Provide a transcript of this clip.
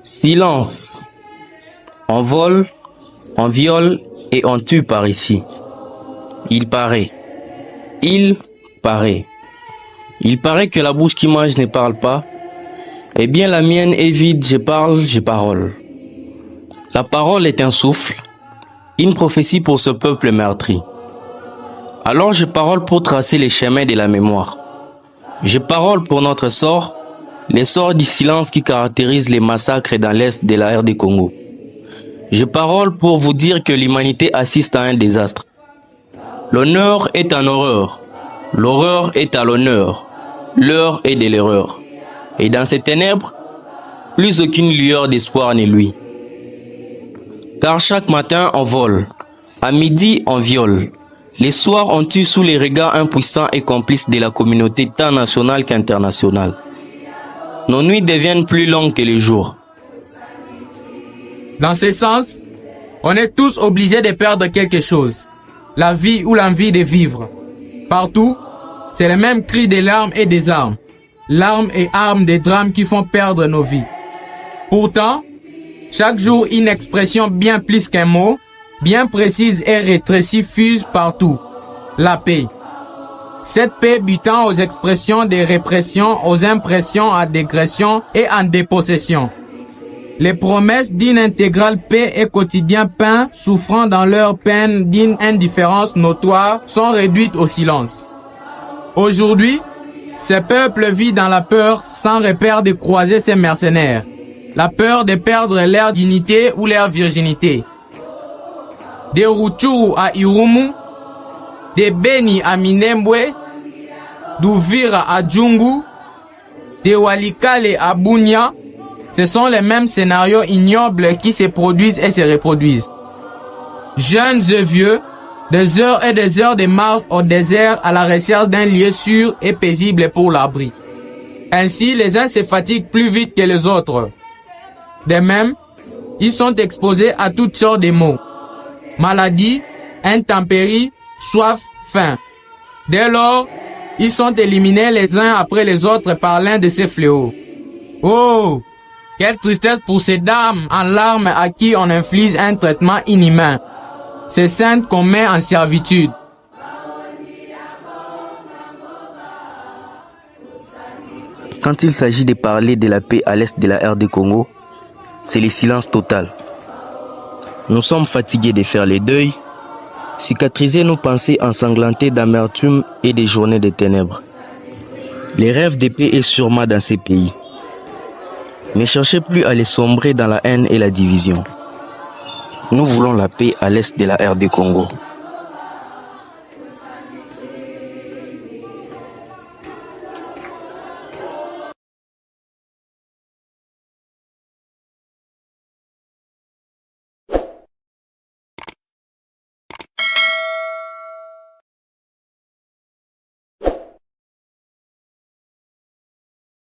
Silence. On vole, on viole et on tue par ici. Il paraît. Il paraît. Il paraît que la bouche qui mange ne parle pas. Eh bien, la mienne est vide, je parle, je parole. La parole est un souffle, une prophétie pour ce peuple meurtri. Alors je parole pour tracer les chemins de la mémoire. Je parole pour notre sort, l'essor du silence qui caractérise les massacres dans l'est de la RD Congo. Je parole pour vous dire que l'humanité assiste à un désastre. L'honneur est en horreur, l'horreur est à l'honneur, l'heure est de l'erreur. Et dans ces ténèbres, plus aucune lueur d'espoir n'est lui. Car chaque matin on vole, à midi on viole, les soirs on tue sous les regards impuissants et complices de la communauté tant nationale qu'internationale. Nos nuits deviennent plus longues que les jours. Dans ce sens, on est tous obligés de perdre quelque chose, la vie ou l'envie de vivre. Partout, c'est le même cri des larmes et des armes, larmes et armes des drames qui font perdre nos vies. Pourtant, chaque jour une expression bien plus qu'un mot, bien précise et rétrécie fuse partout, la paix. Cette paix butant aux expressions des répressions, aux impressions à dégression et en dépossession. Les promesses d'une intégrale paix et quotidien pain, souffrant dans leur peine d'une indifférence notoire, sont réduites au silence. Aujourd'hui, ce peuple vit dans la peur sans repère de croiser ses mercenaires. La peur de perdre leur dignité ou leur virginité. De Rutshuru à Irumu, de Beni à Minembwe, d'Uvira à Djungu, de Walikale à Bunia, ce sont les mêmes scénarios ignobles qui se produisent et se reproduisent. Jeunes et vieux, des heures et des heures de marche au désert à la recherche d'un lieu sûr et paisible pour l'abri. Ainsi, les uns se fatiguent plus vite que les autres. De même, ils sont exposés à toutes sortes de maux. Maladie, intempéries, soif, faim. Dès lors, ils sont éliminés les uns après les autres par l'un de ces fléaux. Oh! Quelle tristesse pour ces dames en larmes à qui on inflige un traitement inhumain. Ces saintes qu'on met en servitude. Quand il s'agit de parler de la paix à l'est de la RD Congo, c'est le silence total. Nous sommes fatigués de faire les deuils, cicatriser nos pensées ensanglantées d'amertume et des journées de ténèbres. Les rêves de paix est sûrement dans ces pays. Ne cherchez plus à les sombrer dans la haine et la division. Nous voulons la paix à l'est de la RD Congo.